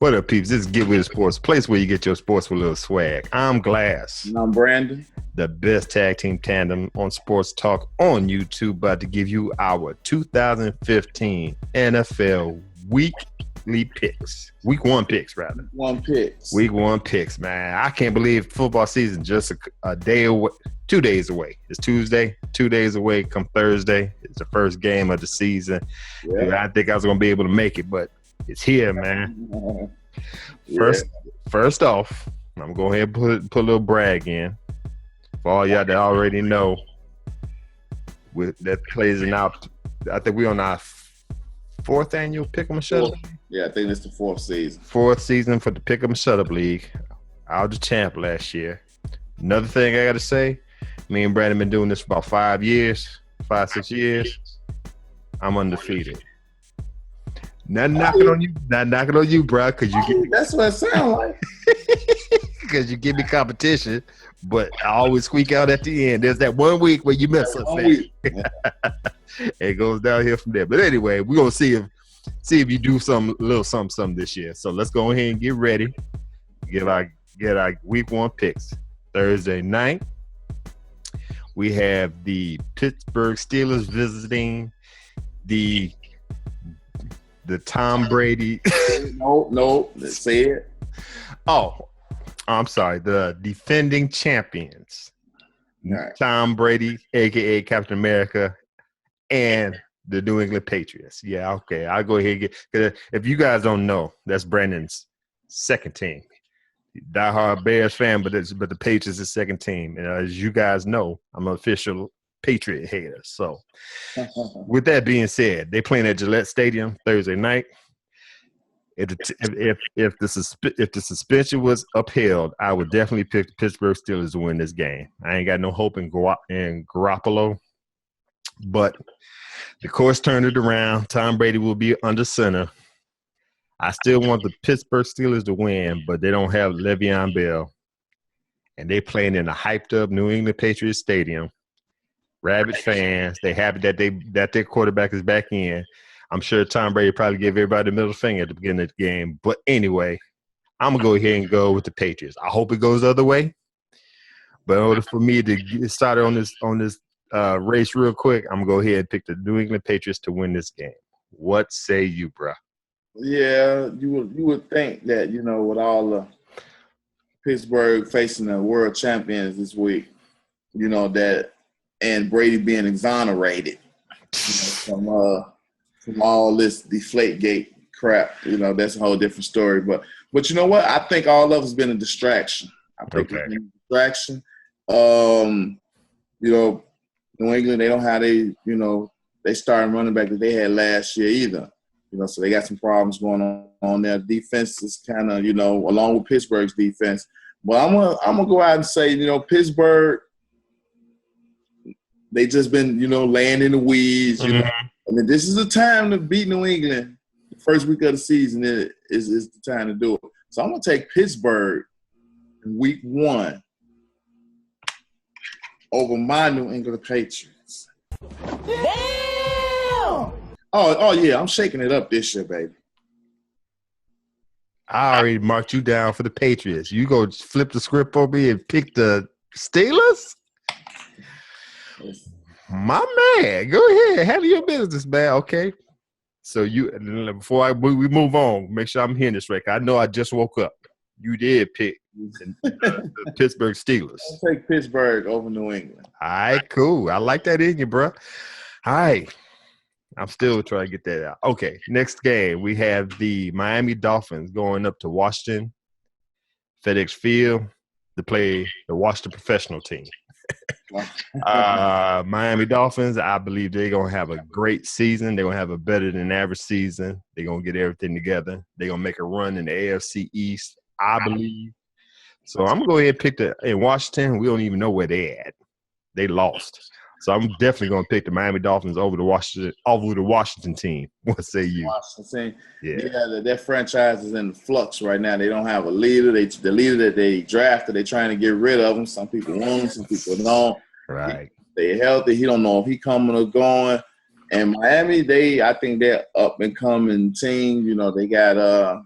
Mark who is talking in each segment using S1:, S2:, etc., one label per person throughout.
S1: What up, peeps? This is GWS Sports, place where you get your sports with a little swag. I'm Glass.
S2: And I'm Brandon.
S1: The best tag team tandem on Sports Talk on YouTube, about to give you our 2015 NFL weekly picks. Week one picks, rather. Week one picks, man. I can't believe football season just a day away, 2 days away. It's Tuesday, 2 days away. Come Thursday, it's the first game of the season. Yeah. I think I was going to be able to make it, but it's here, man. First off, I'm going to go ahead and put a little brag in. For all y'all that already know, that plays out. I think we're on our fourth annual Pick'em Shut Up.
S2: Yeah, I think it's the fourth season.
S1: Fourth season for the Pick'em Shut Up League. I was the champ last year. Another thing I got to say, me and Brandon been doing this for about 5 years, 6 years. I'm undefeated. Not knocking on you, bro, because you get
S2: that's what it sounds like.
S1: Because you give me competition, but I always squeak out at the end. There's that 1 week where you mess up. It goes downhill from there. But anyway, we're gonna see if you do some little something this year. So let's go ahead and get ready. Get our week one picks. Thursday night, we have the Pittsburgh Steelers visiting the Tom Brady.
S2: No, let's say it.
S1: Oh, I'm sorry. The defending champions, right. Tom Brady, a.k.a. Captain America, and the New England Patriots. Yeah, okay. I'll go ahead and get – if you guys don't know, that's Brandon's second team. Diehard Bears fan, but the Patriots is second team. And as you guys know, I'm an official Patriot hater. So with that being said, they playing at Gillette Stadium Thursday night. If the suspension was upheld, I would definitely pick the Pittsburgh Steelers to win this game. I ain't got no hope in Garoppolo, but the course turned it around. Tom Brady will be under center. I still want the Pittsburgh Steelers to win, but they don't have Le'Veon Bell, and they playing in a hyped up New England Patriots stadium. Rabid fans, they happy that their quarterback is back in. I'm sure Tom Brady probably gave everybody the middle finger at the beginning of the game. But anyway, I'm going to go ahead and go with the Patriots. I hope it goes the other way. But in order for me to get started on this race real quick, I'm going to go ahead and pick the New England Patriots to win this game. What say you, bro?
S2: Yeah, you would think that, with all the Pittsburgh facing the world champions this week, that and Brady being exonerated from all this Deflategate crap, that's a whole different story. But you know what? I think all of it's been a distraction. It's been a distraction. New England, they don't have they started running back that they had last year either. So they got some problems going on there. Defense is kind of, along with Pittsburgh's defense. But I'm gonna go out and say, Pittsburgh, they just been, laying in the weeds. I mean, this is the time to beat New England. The first week of the season is the time to do it. So I'm gonna take Pittsburgh in week one over my New England Patriots. Damn! Oh yeah, I'm shaking it up this year, baby.
S1: I already marked you down for the Patriots. You go flip the script for me and pick the Steelers? My man, go ahead. Handle your business, man. Okay. So before we move on, make sure I'm hearing this right. I know I just woke up. You did pick the Pittsburgh Steelers.
S2: I'll take Pittsburgh over New England.
S1: All right, cool. I like that in you, bro. All right. I'm still trying to get that out. Okay, next game, we have the Miami Dolphins going up to Washington, FedEx Field, to play the Washington professional team. Miami Dolphins, I believe they're going to have a great season. They're going to have a better than average season. They're going to get everything together. They're going to make a run in the AFC East, I believe. So I'm going to go ahead and pick in Washington, we don't even know where they at. They lost. So I'm definitely going to pick the Miami Dolphins over the Washington team. What say you?
S2: Washington, yeah, their franchise is in flux right now. They don't have a leader. The leader that they drafted, they're trying to get rid of him. Some people want him, some people don't.
S1: Right.
S2: They're healthy. He don't know if he coming or going. And Miami, I think they're up and coming team. They got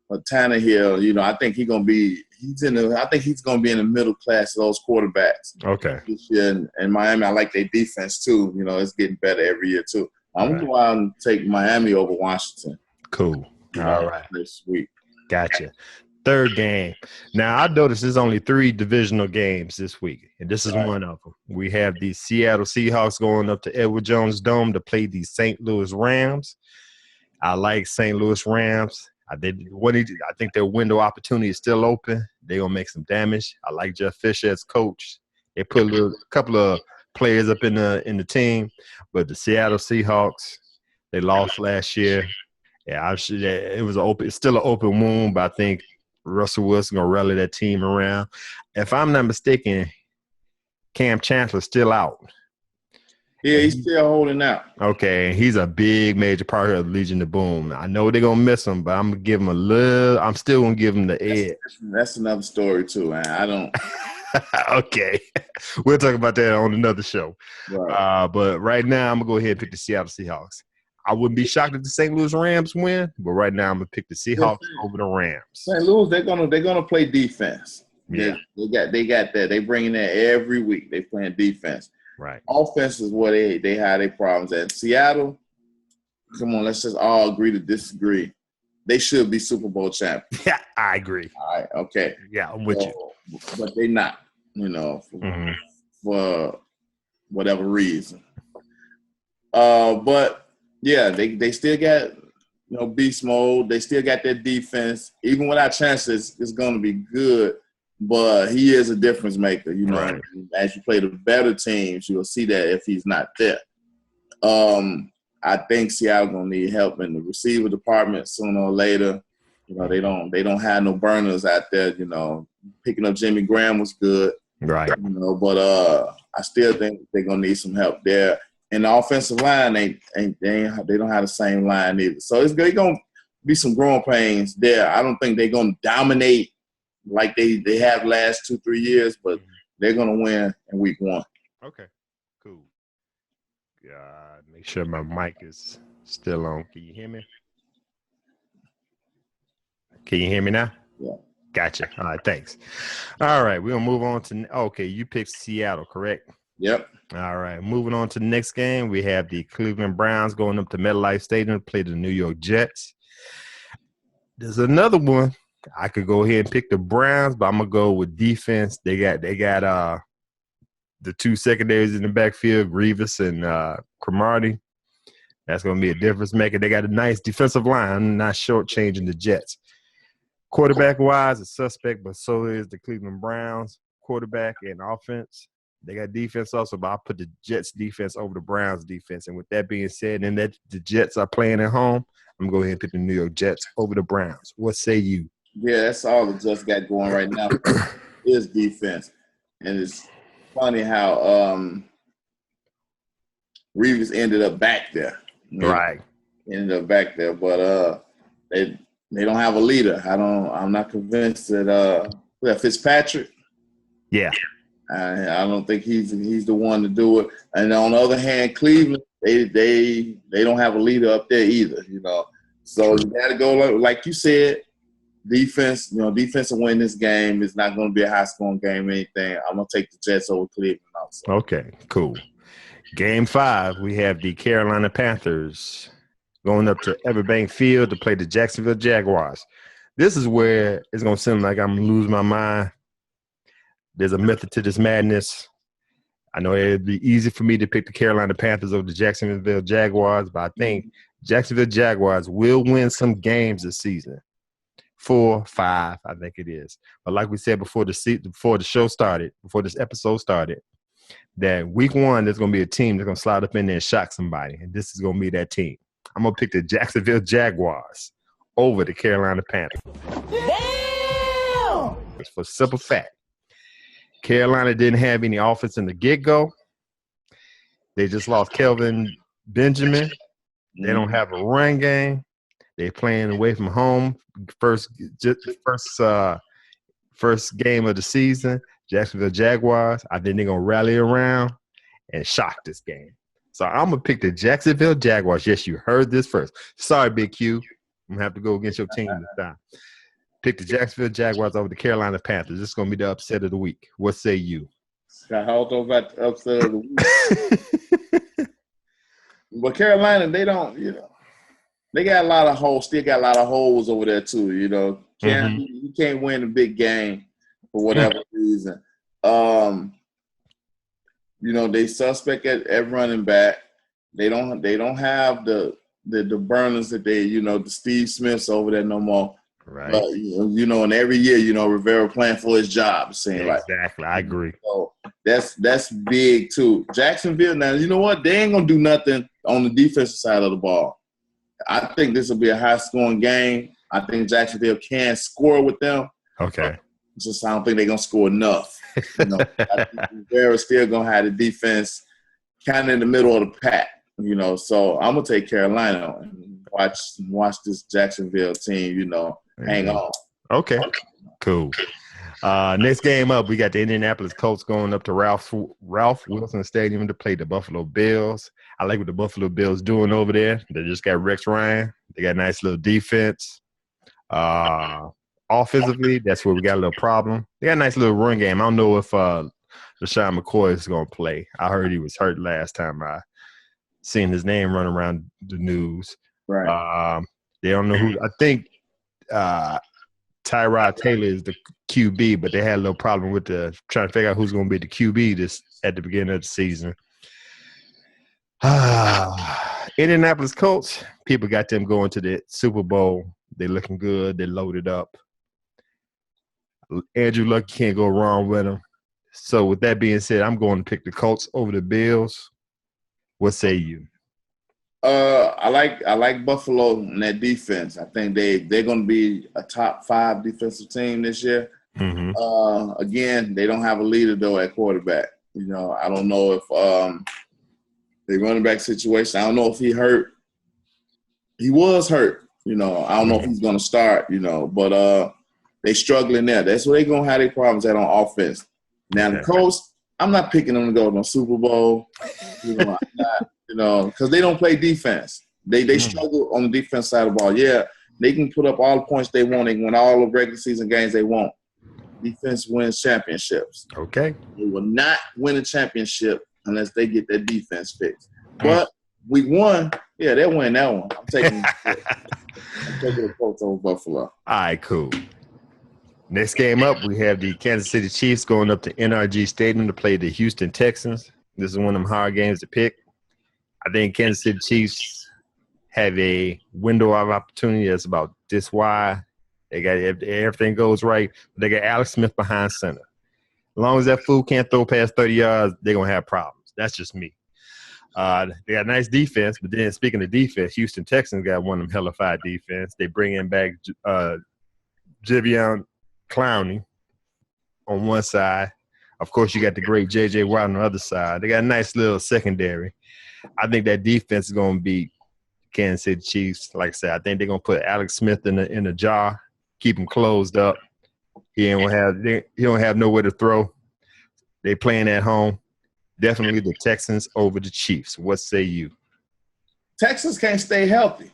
S2: But Tannehill, I think he's gonna be in the middle class of those quarterbacks.
S1: Okay.
S2: This year and Miami, I like their defense too. It's getting better every year too. I'm gonna go out and take Miami over Washington.
S1: Cool. All right.
S2: This week.
S1: Gotcha. Third game. Now, I noticed there's only 3 divisional games this week, and this is one of them. We have the Seattle Seahawks going up to Edward Jones Dome to play the St. Louis Rams. I like St. Louis Rams. I think their window opportunity is still open. They're going to make some damage. I like Jeff Fisher as coach. They put a couple of players up in the team, but the Seattle Seahawks, they lost last year. Yeah, it's still an open wound, but I think Russell Wilson gonna rally that team around. If I'm not mistaken, Cam Chancellor's still out.
S2: Yeah, he's still holding out.
S1: Okay, he's a big major part of Legion of Boom. I know they're gonna miss him, but I'm gonna give him I'm still gonna give him the edge.
S2: That's another story too, man. I don't.
S1: Okay, we'll talk about that on another show.
S2: Right.
S1: But right now, I'm gonna go ahead and pick the Seattle Seahawks. I wouldn't be shocked if the St. Louis Rams win, but right now I'm gonna pick the Seahawks over the Rams.
S2: St. Louis, they're gonna play defense.
S1: Yeah,
S2: they got that. They bring in that every week. They playing defense.
S1: Right.
S2: Offense is where they have their problems at. Seattle, come on, let's just all agree to disagree. They should be Super Bowl champions.
S1: Yeah, I agree.
S2: All right, okay.
S1: Yeah, I'm with you.
S2: But they not, for whatever reason. But yeah, they still got beast mode. They still got their defense. Even without chances, it's going to be good. But he is a difference maker.
S1: Right.
S2: As you play the better teams, you'll see that if he's not there. I think Seattle gonna need help in the receiver department sooner or later. They don't have no burners out there. Picking up Jimmy Graham was good.
S1: Right.
S2: But I still think they're gonna need some help there. And the offensive line they don't have the same line either. So it's gonna be some growing pains there. I don't think they're gonna dominate like they have last 2-3 years, but they're gonna win in week 1.
S1: Okay. Cool. Make sure my mic is still on. Can you hear me? Can you hear me now?
S2: Yeah.
S1: Gotcha. All right, thanks. All right, we're going to move on to – you picked Seattle, correct?
S2: Yep.
S1: All right, moving on to the next game. We have the Cleveland Browns going up to MetLife Stadium to play the New York Jets. There's another one. I could go ahead and pick the Browns, but I'm going to go with defense. They got the 2 secondaries in the backfield, Grievous and Cromartie. That's going to be a difference maker. They got a nice defensive line. I'm not shortchanging the Jets. Quarterback-wise, a suspect, but so is the Cleveland Browns. Quarterback and offense. They got defense also, but I'll put the Jets defense over the Browns defense. And with that being said, and that the Jets are playing at home, I'm going to go ahead and pick the New York Jets over the Browns. What say you?
S2: Yeah, that's all the Jets got going right now is defense. And it's funny how Reeves ended up back there.
S1: Right.
S2: Ended up back there, but they don't have a leader. I'm not convinced that Fitzpatrick.
S1: Yeah.
S2: I don't think he's the one to do it. And on the other hand, Cleveland, they don't have a leader up there either. So you got to go like you said. Defense, defense will win this game. It's not going to be a high-scoring game or anything. I'm going to take the Jets over Cleveland also.
S1: Okay, cool. Game 5, we have the Carolina Panthers going up to Everbank Field to play the Jacksonville Jaguars. This is where it's going to seem like I'm going to lose my mind. There's a method to this madness. I know it'd be easy for me to pick the Carolina Panthers over the Jacksonville Jaguars, but I think Jacksonville Jaguars will win some games this season. 4, 5, I think it is. But like we said before the show started, before this episode started, that week 1 there's going to be a team that's going to slide up in there and shock somebody, and this is going to be that team. I'm going to pick the Jacksonville Jaguars over the Carolina Panthers.
S2: Damn!
S1: It's for simple fact. Carolina didn't have any offense in the get-go. They just lost Kelvin Benjamin. They don't have a run game. They're playing away from home. First game of the season. Jacksonville Jaguars. I think they're going to rally around and shock this game. So I'm going to pick the Jacksonville Jaguars. Yes, you heard this first. Sorry, Big Q. I'm going to have to go against your team this time. Pick the Jacksonville Jaguars over the Carolina Panthers. This is going to be the upset of the week. What say you?
S2: I don't know about the upset of the week. But Carolina, they don't, they got a lot of holes, still got a lot of holes over there too, You can't win a big game for whatever reason. They suspect at running back. They don't have the burners that the Steve Smiths over there no more.
S1: Right.
S2: But, and every year, Rivera playing for his job.
S1: Exactly. I agree.
S2: So that's big too. Jacksonville, now, you know what? They ain't going to do nothing on the defensive side of the ball. I think this will be a high-scoring game. I think Jacksonville can score with them.
S1: Okay.
S2: Just I don't think they're going to score enough. I think Rivera's still going to have the defense kind of in the middle of the pack. So I'm going to take Carolina and watch this Jacksonville team, hang on.
S1: Okay, cool. Next game up, we got the Indianapolis Colts going up to Ralph Wilson Stadium to play the Buffalo Bills. I like what the Buffalo Bills doing over there. They just got Rex Ryan. They got a nice little defense. Offensively, that's where we got a little problem. They got a nice little run game. I don't know if LaShawn McCoy is going to play. I heard he was hurt last time I seen his name run around the news.
S2: Right.
S1: They don't know who. I think Tyrod Taylor is the QB, but they had a little problem with trying to figure out who's going to be the QB at the beginning of the season. Indianapolis Colts, people got them going to the Super Bowl. They're looking good. They're loaded up. Andrew Luck can't go wrong with them. So with that being said, I'm going to pick the Colts over the Bills. What say you?
S2: I like Buffalo and that defense. I think they're going to be a top 5 defensive team this year.
S1: Mm-hmm.
S2: Again, they don't have a leader though at quarterback. I don't know if the running back situation. I don't know if he hurt. He was hurt. I don't know if he's going to start. But they struggling there. That's where they're going to have their problems at on offense. Now the Colts, I'm not picking them to go to the Super Bowl. I'm not, because they don't play defense. They struggle on the defense side of the ball. Yeah, they can put up all the points they want. They can win all the regular season games they want. Defense wins championships.
S1: Okay.
S2: They will not win a championship unless they get their defense fixed. But week 1, yeah, they'll win that one. I'm taking the Colts over Buffalo.
S1: All right, cool. Next game up, we have the Kansas City Chiefs going up to NRG Stadium to play the Houston Texans. This is one of them hard games to pick. I think Kansas City Chiefs have a window of opportunity that's about this wide. They got if everything goes right. They got Alex Smith behind center. As long as that fool can't throw past 30 yards, they're going to have problems. That's just me. They got a nice defense, but then speaking of defense, Houston Texans got one of them hellified defense. They bring in back Jadeveon Clowney on one side. Of course, you got the great J.J. Watt on the other side. They got a nice little secondary. I think that defense is going to beat Kansas City Chiefs. Like I said, I think they're going to put Alex Smith in a jar, keep him closed up. He don't have nowhere to throw. They playing at home. Definitely the Texans over the Chiefs. What say you?
S2: Texans can't stay healthy.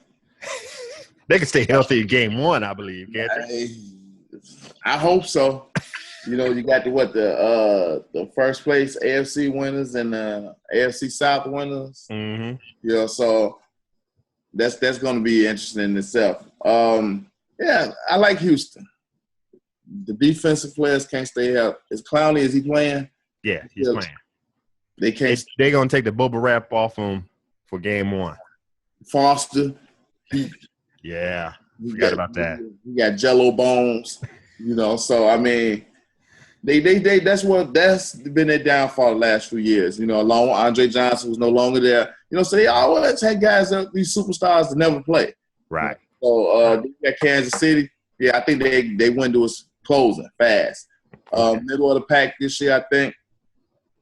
S1: They can stay healthy in game 1, I believe. Can't they?
S2: I hope so. You got the first place AFC winners and the AFC South winners.
S1: Mm-hmm.
S2: So that's going to be interesting in itself. Yeah, I like Houston. The defensive players can't stay healthy. Is he playing?
S1: Yeah, he's playing.
S2: They can't.
S1: They're going to take the bubble wrap off him for game 1.
S2: Foster.
S1: Yeah. Forgot about that.
S2: He got jello bones. So I mean, that's been their downfall the last few years. Along with Andre Johnson, who's no longer there. So they always had guys these superstars that never play.
S1: Right.
S2: So they got Kansas City. Yeah, I think they window is closing fast. Middle of the pack this year, I think.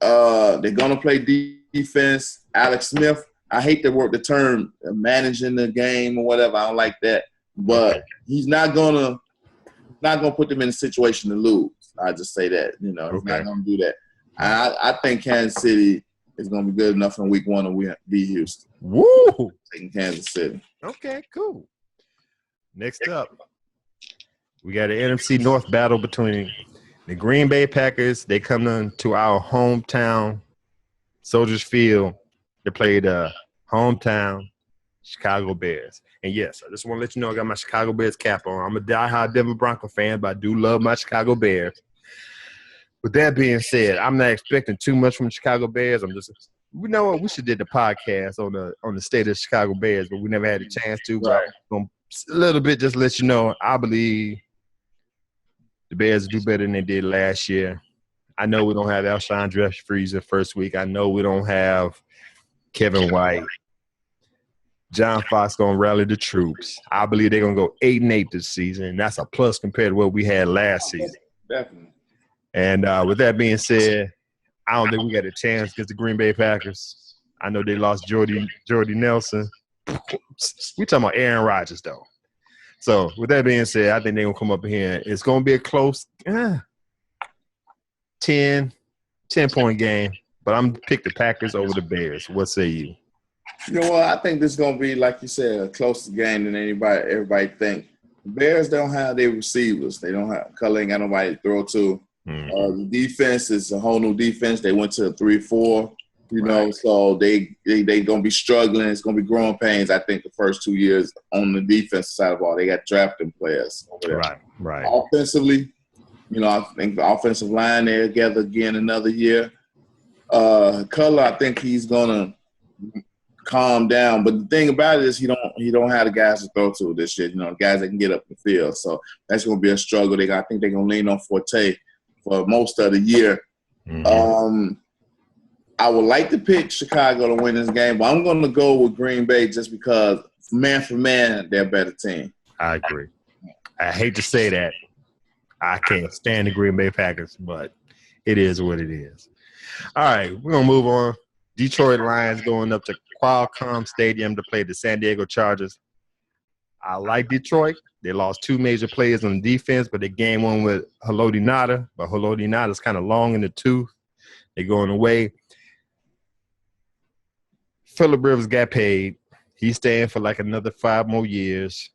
S2: They're gonna play defense. Alex Smith. I hate the term managing the game or whatever. I don't like that. But he's not gonna put them in a situation to lose. I just say that. He's not gonna do that. I think Kansas City is gonna be good enough in week 1 to beat Houston.
S1: Woo!
S2: Taking Kansas City.
S1: Okay, cool. Next up, we got an NFC North battle between the Green Bay Packers. They come to our hometown, Soldiers Field. They play the hometown Chicago Bears. And yes, I just want to let you know I got my Chicago Bears cap on. I'm a diehard Denver Bronco fan, but I do love my Chicago Bears. With that being said, I'm not expecting too much from the Chicago Bears. We know what, we should did the podcast on the state of the Chicago Bears, but we never had a chance to. But I'm a little bit just let you know, I believe the Bears do better than they did last year. I know we don't have Alshon Jeffries the first week. I know we don't have Kevin White. John Fox going to rally the troops. I believe they're going to go 8-8 this season, and that's a plus compared to what we had last season.
S2: Definitely.
S1: And with that being said, I don't think we got a chance against the Green Bay Packers. I know they lost Jordy Nelson. We talking about Aaron Rodgers, though. So with that being said, I think they're going to come up here. It's going to be a close 10-point game, but I'm going to pick the Packers over the Bears. What say you?
S2: You know what? I think this is going to be, like you said, a closer game than everybody think. The Bears don't have their receivers. They don't have – Cullen ain't got nobody to throw to. The defense is a whole new defense. They went to a 3-4, so they going to be struggling. It's going to be growing pains, I think, the first 2 years on the defensive side of the ball. They got drafting players over there.
S1: Right.
S2: Offensively, I think the offensive line, they're together again another year. Cullen, I think he's going to calm down. But the thing about it is he don't have the guys to throw to this year, guys that can get up the field. So that's going to be a struggle. I think they're going to lean on Forte for most of the year. I would like to pick Chicago to win this game, but I'm going to go with Green Bay just because, man for man, they're a better team.
S1: I agree. I hate to say that. I can't stand the Green Bay Packers, but it is what it is. All right, we're going to move on. Detroit Lions going up to Qualcomm Stadium to play the San Diego Chargers. I like Detroit. They lost two major players on defense, but they gained one with Haloti Ngata. But Haloti Ngata is kind of long in the tooth. They're going away. Phillip Rivers got paid. He's staying for like another 5 more years.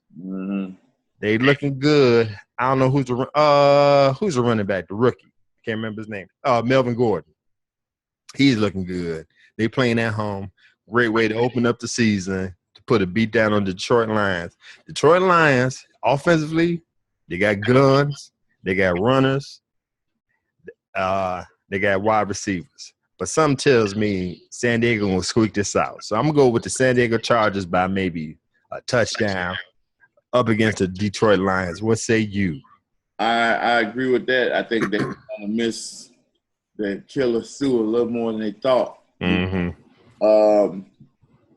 S1: They looking good. I don't know who's the running back, the rookie. Can't remember his name. Melvin Gordon. He's looking good. They playing at home. Great way to open up the season. Put a beat down on the Detroit Lions. Detroit Lions, offensively, they got guns, they got runners, they got wide receivers. But something tells me San Diego will squeak this out. So I'm going to go with the San Diego Chargers by maybe a touchdown up against the Detroit Lions. What say you?
S2: I agree with that. I think they're going to miss the killer Sue a little more than they thought.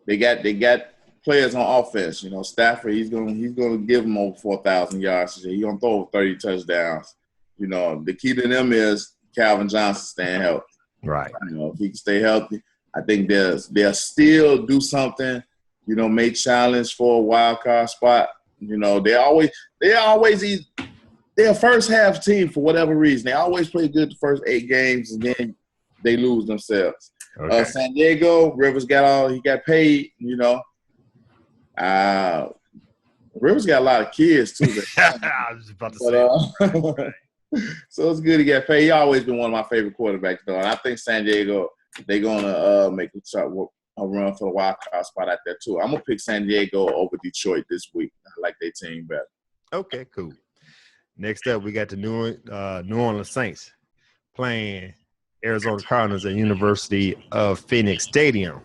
S2: They got players on offense, Stafford. He's gonna give them over 4,000 yards. He's gonna throw over 30 touchdowns. The key to them is Calvin Johnson staying healthy.
S1: Right.
S2: If he can stay healthy, I think they'll still do something. Make challenge for a wild card spot. They're a first half team for whatever reason. They always play good the first 8 games and then they lose themselves. Okay. San Diego, Rivers got paid. Rivers got a lot of kids too.
S1: I was just about to say.
S2: So it's good to get paid. He always been one of my favorite quarterbacks, though. And I think San Diego, they're gonna make a run for the wild card spot out there too. I'm gonna pick San Diego over Detroit this week. I like their team better.
S1: Okay, cool. Next up, we got the New Orleans Saints playing Arizona Cardinals at University of Phoenix Stadium.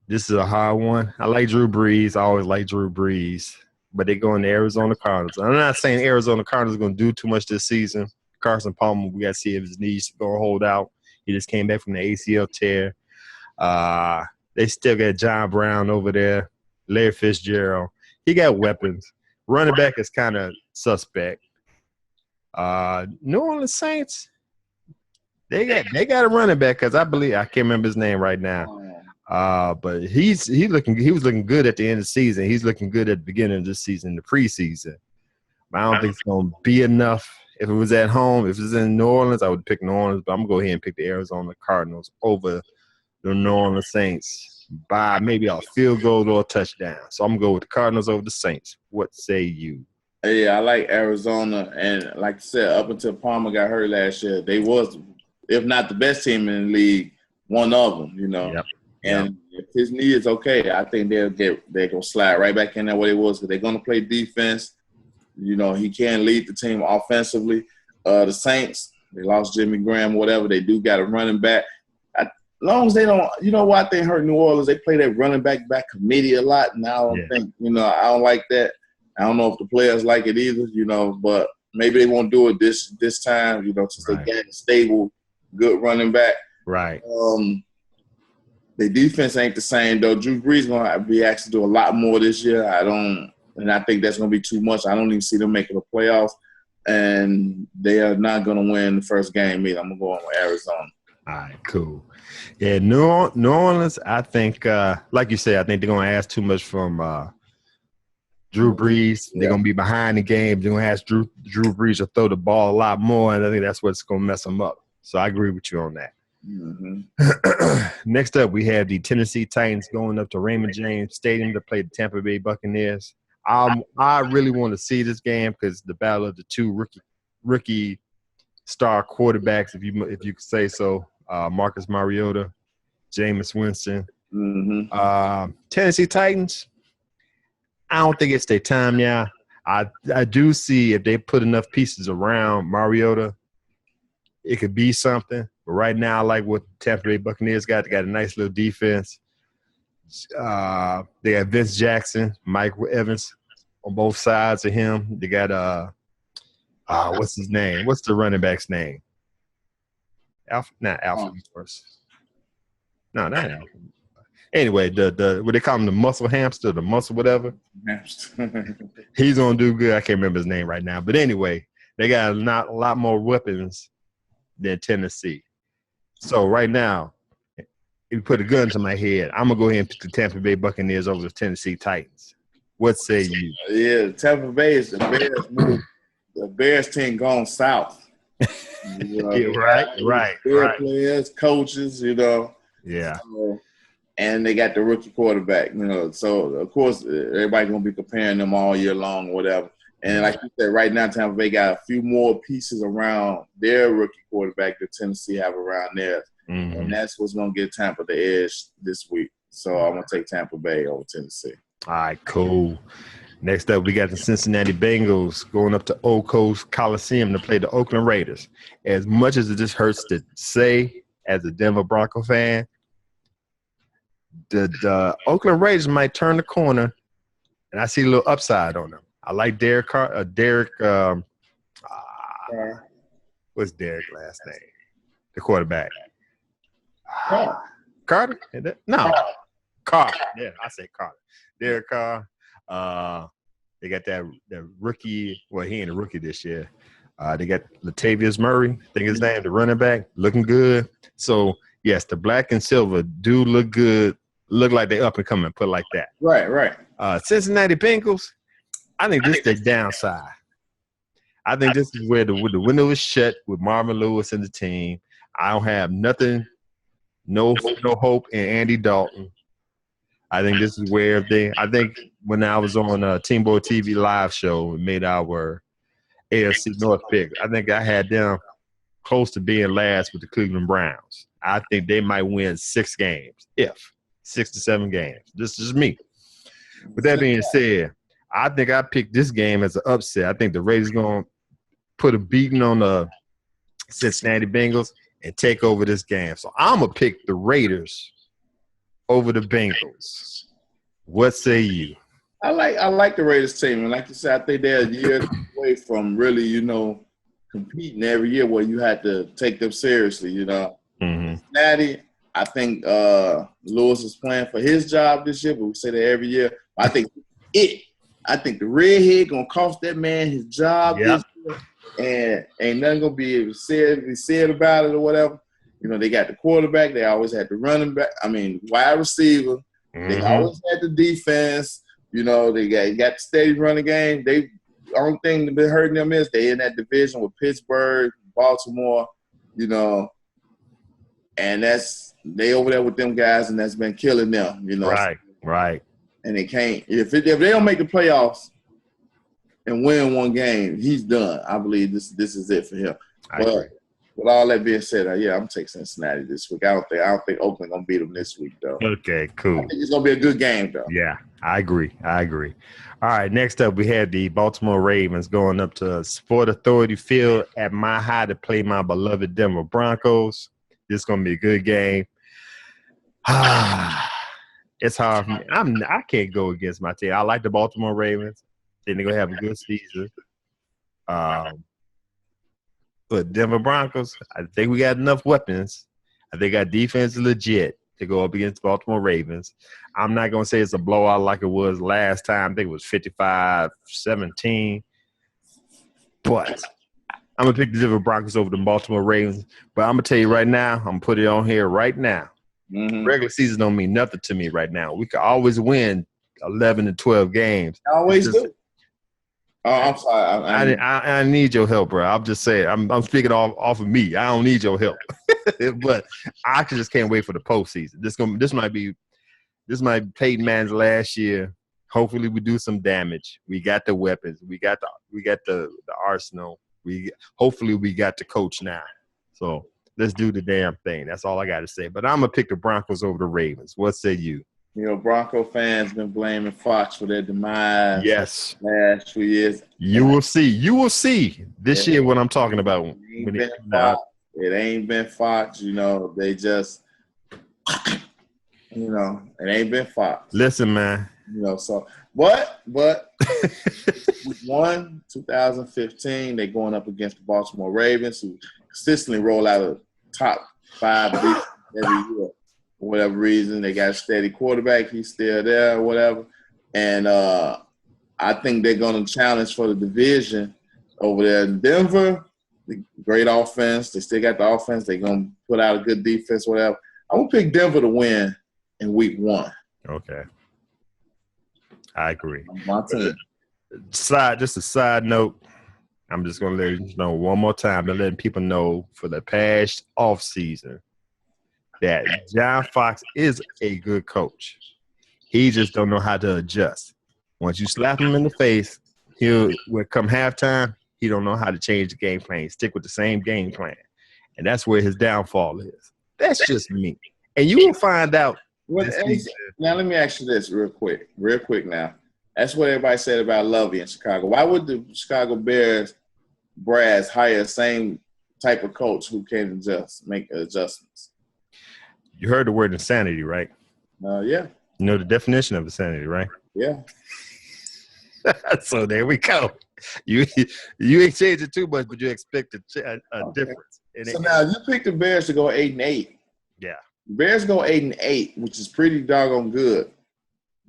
S1: This is a hard one. I like Drew Brees. I always like Drew Brees. But they're going to Arizona Cardinals. I'm not saying Arizona Cardinals are going to do too much this season. Carson Palmer, we got to see if his knees going to hold out. He just came back from the ACL tear. They still got John Brown over there, Larry Fitzgerald. He got weapons. Running back is kind of suspect. New Orleans Saints, they got a running back because I can't remember his name right now. But he was looking good at the end of the season. He's looking good at the beginning of this season, the preseason. But I don't think it's going to be enough. If it was at home, if it was in New Orleans, I would pick New Orleans. But I'm going to go ahead and pick the Arizona Cardinals over the New Orleans Saints. by maybe a field goal or a touchdown. So I'm going to go with the Cardinals over the Saints. What say you?
S2: Yeah, I like Arizona. And like I said, up until Palmer got hurt last year, they was, if not the best team in the league, one of them,
S1: Yep.
S2: And if his knee is okay, I think they're going to slide right back in there where they was because they're going to play defense. He can lead the team offensively. The Saints, they lost Jimmy Graham, whatever. They do got a running back. As long as they don't, what I think hurt New Orleans, they play that running back committee a lot. And I don't think, I don't like that. I don't know if the players like it either, but maybe they won't do it this time, since they got a stable, good running back.
S1: Right.
S2: The defense ain't the same, though. Drew Brees going to be asked to do a lot more this year. And I think that's going to be too much. I don't even see them making the playoffs. And they are not going to win the first game either. I'm going to go on with Arizona.
S1: All right, cool. Yeah, New Orleans, I think, like you said, I think they're going to ask too much from Drew Brees. They're going to be behind the game. They're going to ask Drew Brees to throw the ball a lot more, and I think that's what's going to mess them up. So I agree with you on that.
S2: Mm-hmm.
S1: Next up, we have the Tennessee Titans going up to Raymond James Stadium to play the Tampa Bay Buccaneers. I really want to see this game because the battle of the two rookie star quarterbacks, if you could say so, Marcus Mariota, Jameis Winston.
S2: Mm-hmm.
S1: Tennessee Titans, I don't think it's their time, yeah. I do see if they put enough pieces around Mariota, it could be something. But right now, I like what Tampa Bay Buccaneers got. They got a nice little defense. They got Vince Jackson, Mike Evans on both sides of him. They got what's his name? What's the running back's name? Not Alfred first. No, not Alfred. Anyway, the what they call him, the muscle hamster, the muscle whatever. He's gonna do good. I can't remember his name right now. But anyway, they got a lot more weapons than Tennessee. So right now, if you put a gun to my head, I'm going to go ahead and pick the Tampa Bay Buccaneers over the Tennessee Titans. What say you?
S2: Yeah, Tampa Bay is the Bears move. The Bears team gone south.
S1: Right.
S2: Players, coaches,
S1: Yeah.
S2: And they got the rookie quarterback, So, of course, everybody's going to be comparing them all year long or whatever. And like you said, right now Tampa Bay got a few more pieces around their rookie quarterback that Tennessee have around theirs.
S1: Mm-hmm.
S2: And that's what's going to give Tampa the edge this week. So I'm going to take Tampa Bay over Tennessee.
S1: All right, cool. Next up, we got the Cincinnati Bengals going up to Old Coast Coliseum to play the Oakland Raiders. As much as it just hurts to say as a Denver Bronco fan, the Oakland Raiders might turn the corner, and I see a little upside on them. I like Derek what's Derek's last name? The quarterback. Carter? No. Carter. Yeah, I say Carter. Derek Carr. They got that rookie. Well, he ain't a rookie this year. They got Latavius Murray, I think his name, the running back, looking good. So, yes, the black and silver do look good. Look like they up and coming, put it like that.
S2: Right.
S1: Cincinnati Bengals, I think this is their downside. I think this is where the window is shut with Marvin Lewis and the team. I don't have nothing, no hope in Andy Dalton. I think this is where I think when I was on Team Boy TV live show and made our AFC North pick, I think I had them close to being last with the Cleveland Browns. I think they might win 6 games, 6 to 7 games. This is just me. With that being said, I think I picked this game as an upset. I think the Raiders going to put a beating on the Cincinnati Bengals and take over this game. So I'm going to pick the Raiders over the Bengals. What say you?
S2: I like the Raiders team. And like you said, I think they're a year away from really, competing every year where you had to take them seriously,
S1: Mm-hmm.
S2: Cincinnati, I think Lewis is playing for his job this year, but we say that every year. I think the redhead gonna cost that man his job this year, and ain't nothing gonna be able to be said about it or whatever. They got the quarterback. They always had the running back. Wide receiver. Mm-hmm. They always had the defense. They got the steady running game. The only thing that been hurting them is they in that division with Pittsburgh, Baltimore. and they over there with them guys, and that's been killing them.
S1: Right.
S2: And they can't if they don't make the playoffs and win one game, he's done. I believe this is it for him.
S1: I agree.
S2: With all that being said, I'm taking Cincinnati this week. I don't think Oakland gonna beat them this week though.
S1: Okay, cool.
S2: I think it's gonna be a good game though.
S1: Yeah, I agree. All right, next up we had the Baltimore Ravens going up to Sport Authority Field at Mile High to play my beloved Denver Broncos. This is gonna be a good game. It's hard for me. I can't go against my team. I like the Baltimore Ravens. Then they're gonna have a good season. But Denver Broncos, I think we got enough weapons. I think our defense is legit to go up against Baltimore Ravens. I'm not going to say it's a blowout like it was last time. I think it was 55-17. But I'm going to pick the Denver Broncos over the Baltimore Ravens. But I'm going to tell you right now, I'm going to put it on here right now. Mm-hmm. Regular season don't mean nothing to me right now. We could always win 11 and 12 games.
S2: Always do. Oh, I'm sorry.
S1: I need your help, bro. I'm just saying. I'm speaking off of me. I don't need your help, but I just can't wait for the postseason. This might be Peyton Manning's last year. Hopefully, we do some damage. We got the weapons. We got the arsenal. Hopefully we got the coach now. So let's do the damn thing. That's all I got to say. But I'm gonna pick the Broncos over the Ravens. What say you?
S2: Bronco fans been blaming Fox for their demise.
S1: Yes.
S2: Last few years.
S1: You will see this year what I'm talking about.
S2: It ain't been Fox. They just, it ain't been Fox.
S1: Listen, man.
S2: So what? But week 2015, they going up against the Baltimore Ravens, who consistently roll out a top 5 every year. For whatever reason, they got a steady quarterback. He's still there, or whatever. And I think they're going to challenge for the division over there in Denver. The great offense. They still got the offense. They're going to put out a good defense, whatever. I'm going to pick Denver to win in week 1.
S1: Okay. I agree.
S2: My team.
S1: Just a side note. I'm just going to let you know one more time and letting people know for the past offseason that John Fox is a good coach. He just don't know how to adjust. Once you slap him in the face, he'll come halftime, he don't know how to change the game plan. Stick with the same game plan. And that's where his downfall is. That's just me. And you will find out.
S2: Now, let me ask you this real quick now. That's what everybody said about Lovey in Chicago. Why would the Chicago Bears brass hire the same type of coach who can make adjustments?
S1: You heard the word insanity, right?
S2: Yeah.
S1: You know the definition of insanity, right?
S2: Yeah.
S1: So there we go. You ain't changed it too much, but you expect a difference.
S2: So now you pick the Bears to go 8-8.
S1: Yeah.
S2: The Bears go 8-8, which is pretty doggone good.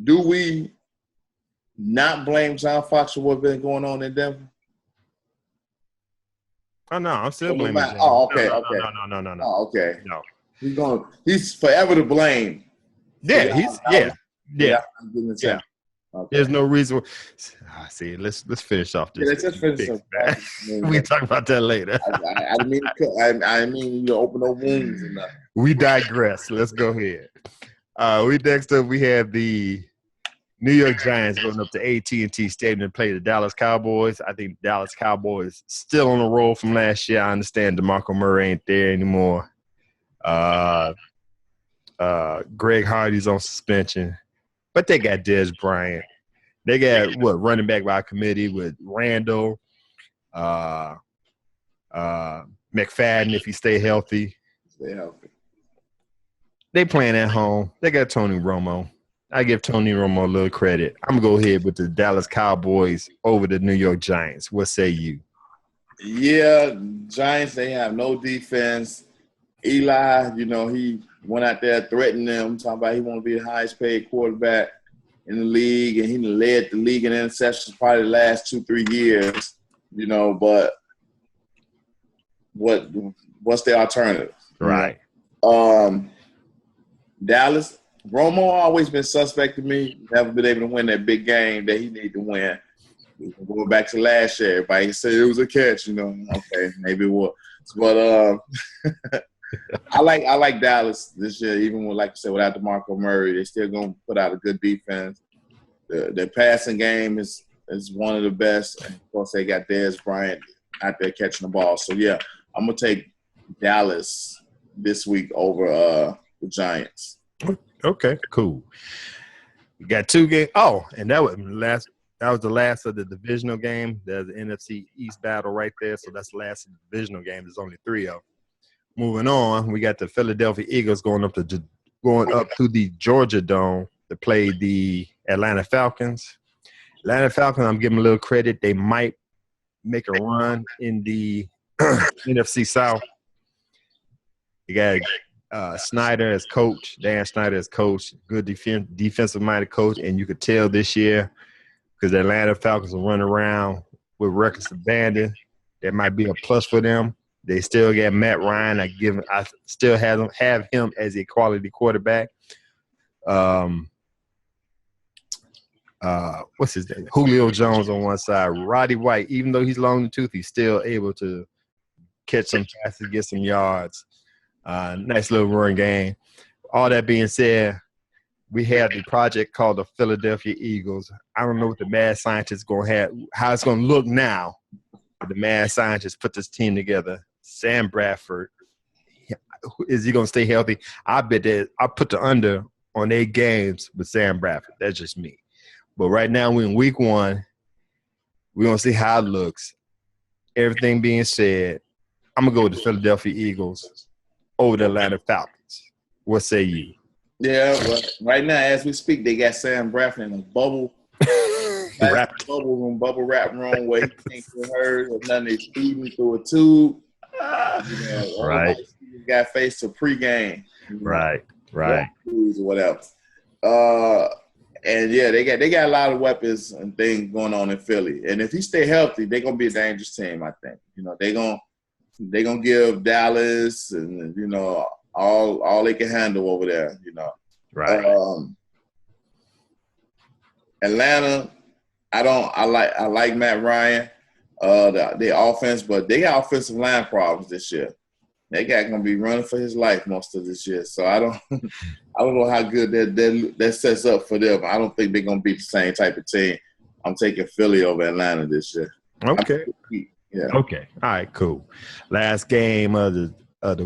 S2: Do we not blame John Fox for what's been going on in Denver?
S1: Oh no, I'm still blaming John.
S2: Oh, okay,
S1: no.
S2: Oh, okay.
S1: No.
S2: He's forever to blame.
S1: Yeah, Yeah.
S2: Okay.
S1: There's no reason. See, let's finish off this.
S2: Let's just finish up.
S1: We can talk about that later.
S2: I mean to open no wounds and nothing.
S1: We digress. Let's go ahead. Next up we have the New York Giants going up to AT&T Stadium to play the Dallas Cowboys. I think Dallas Cowboys still on the roll from last year. I understand DeMarco Murray ain't there anymore. Greg Hardy's on suspension. But they got Dez Bryant. They got, running back by committee with Randall, McFadden if he stay healthy. They playing at home. They got Tony Romo. I give Tony Romo a little credit. I'm going to go ahead with the Dallas Cowboys over the New York Giants. What say you?
S2: Yeah, Giants, they have no defense. Eli, he went out there threatening them, talking about he want to be the highest paid quarterback in the league, and he led the league in interceptions probably the last 2-3 years, but what's the alternative?
S1: Right.
S2: Dallas, Romo always been suspect to me, never been able to win that big game that he needed to win. Going back to last year, everybody said it was a catch, Okay, maybe it was. But I like Dallas this year, even with, like you said, without DeMarco Murray, they still gonna put out a good defense. Their passing game is one of the best, and of course they got Dez Bryant out there catching the ball. So yeah, I'm gonna take Dallas this week over the Giants.
S1: Okay, cool. We got 2 games. Oh, and that was the last of the divisional game. There's the NFC East battle right there. So that's the last of the divisional game. There's only 3 of them. Moving on, we got the Philadelphia Eagles going up to the Georgia Dome to play the Atlanta Falcons. Atlanta Falcons, I'm giving them a little credit. They might make a run in the NFC South. You got Snyder as coach, Dan Snyder as coach, good defensive-minded coach, and you could tell this year because the Atlanta Falcons will run around with records abandoned. That might be a plus for them. They still get Matt Ryan. I still have him as a quality quarterback. What's his name? Julio Jones on one side. Roddy White, even though he's long in the tooth, he's still able to catch some passes, get some yards. Nice little run game. All that being said, we have the project called the Philadelphia Eagles. I don't know what the mad scientists going to have, how it's going to look now. The mad scientists put this team together. Sam Bradford, is he going to stay healthy? I bet that I put the under on 8 games with Sam Bradford. That's just me. But right now we're in week 1. We're going to see how it looks. Everything being said, I'm going to go with the Philadelphia Eagles over the Atlanta Falcons. What say you?
S2: Yeah, well, right now as we speak, they got Sam Bradford in a bubble. Bubble wrap room where he can't get hurt or nothing. They feed me through a tube.
S1: Right.
S2: Got faced to pregame.
S1: Right.
S2: Or whatever. And yeah, they got a lot of weapons and things going on in Philly. And if he stay healthy, they're gonna be a dangerous team, I think. They're gonna give Dallas and all they can handle over there,
S1: Right.
S2: Atlanta, I like Matt Ryan, the offense, but they got offensive line problems this year. That guy gonna be running for his life most of this year. So I don't know how good that sets up for them. I don't think they're gonna be the same type of team. I'm taking Philly over Atlanta this year.
S1: Okay.
S2: Yeah.
S1: Okay. All right. Cool. Last game of the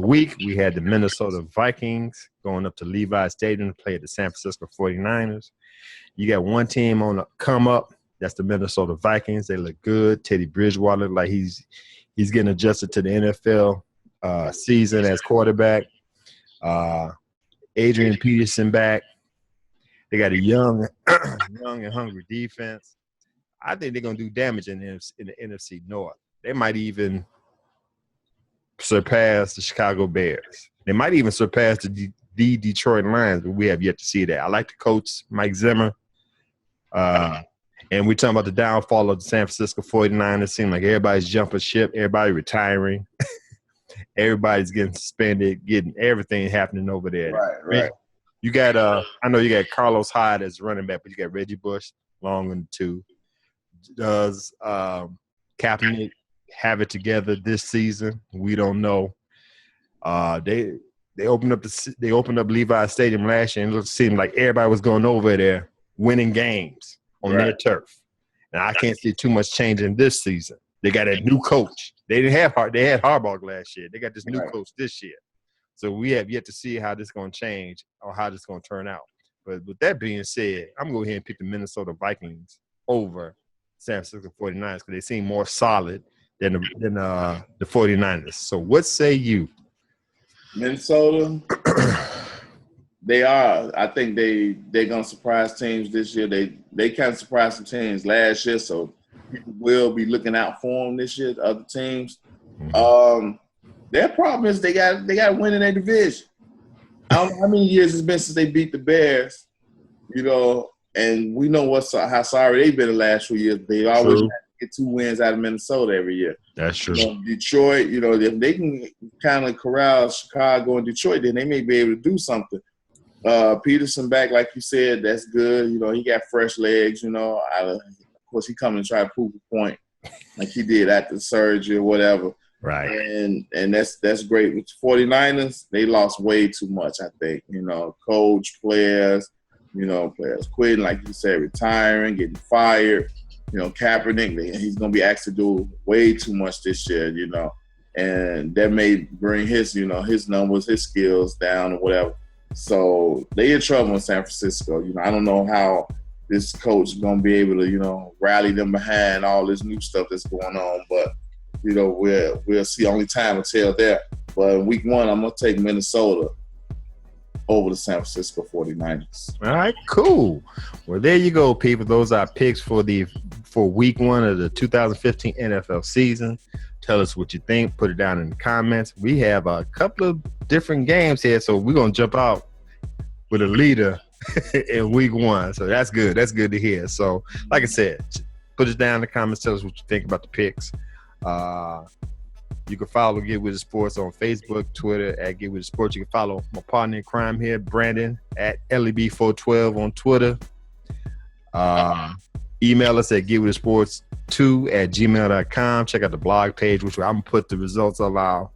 S1: week, we had the Minnesota Vikings going up to Levi Stadium to play at the San Francisco 49ers. You got one team on the come up. That's the Minnesota Vikings. They look good. Teddy Bridgewater look like he's getting adjusted to the NFL season as quarterback. Adrian Peterson back. They got a young and hungry defense. I think they're gonna do damage in the NFC North. They might even surpass the Chicago Bears. They might even surpass the Detroit Lions, but we have yet to see that. I like the coach, Mike Zimmer. And we're talking about the downfall of the San Francisco 49ers. It seems like everybody's jumping ship, everybody retiring, everybody's getting suspended, getting everything happening over there.
S2: Right.
S1: You got I know you got Carlos Hyde as running back, but you got Reggie Bush long in the 2. Does Kaepernick have it together this season? We don't know. They opened up Levi Stadium last year, and it seemed like everybody was going over there winning games on their turf. And I can't see too much changing this season. They got a new coach. They had Harbaugh last year. They got this new coach this year. So we have yet to see how this is going to change or how this is going to turn out. But with that being said, I'm going to go ahead and pick the Minnesota Vikings over San Francisco 49ers because they seem more solid than the 49ers. So what say you?
S2: Minnesota, they are. I think they're going to surprise teams this year. They kind of surprised some teams last year, so people will be looking out for them this year, the other teams. Their problem is they got to win in their division. I don't know how many years it's been since they beat the Bears, and we know how sorry they've been the last few years. They always have to get 2 wins out of Minnesota every year.
S1: That's true.
S2: Detroit, if they can kind of corral Chicago and Detroit, then they may be able to do something. Peterson back, like you said, that's good. He got fresh legs. Of course, he come and try to prove a point like he did after the surgery or whatever.
S1: Right.
S2: And that's great. With the 49ers, they lost way too much, I think. Coach, players, players quitting, like you said, retiring, getting fired. Kaepernick, he's going to be asked to do way too much this year, and that may bring his numbers, his skills down or whatever. So they in trouble in San Francisco. I don't know how this coach is going to be able to, rally them behind all this new stuff that's going on. But, we'll see. Only time will tell there. But in week 1, I'm going to take Minnesota over the San Francisco 49ers.
S1: All right, cool. Well, there you go, people. Those are picks for week 1 of the 2015 NFL season. Tell us what you think. Put it down in the comments. We have a couple of different games here, so we're going to jump out with a leader in week 1. So that's good. That's good to hear. So, like I said, put it down in the comments. Tell us what you think about the picks. You can follow Get With It Sports on Facebook, Twitter at Get With It Sports. You can follow my partner in crime here, Brandon, at LEB412 on Twitter. Email us at getwithitsports2@gmail.com. Check out the blog page, which I'm going to put the results of our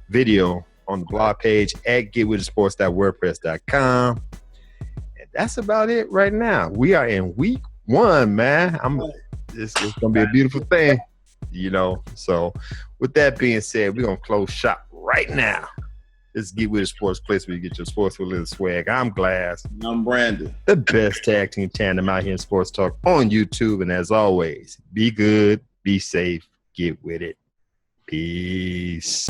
S1: video on the blog page at getwithitsports.wordpress.com. And that's about it right now. We are in week 1, man. It's going to be a beautiful thing. So with that being said, we're going to close shop right now. This Get With It Sports, place where you get your sports with a little swag. I'm Glass.
S2: I'm Brandon.
S1: The best tag team tandem out here in sports talk on YouTube. And as always, be good, be safe, get with it. Peace.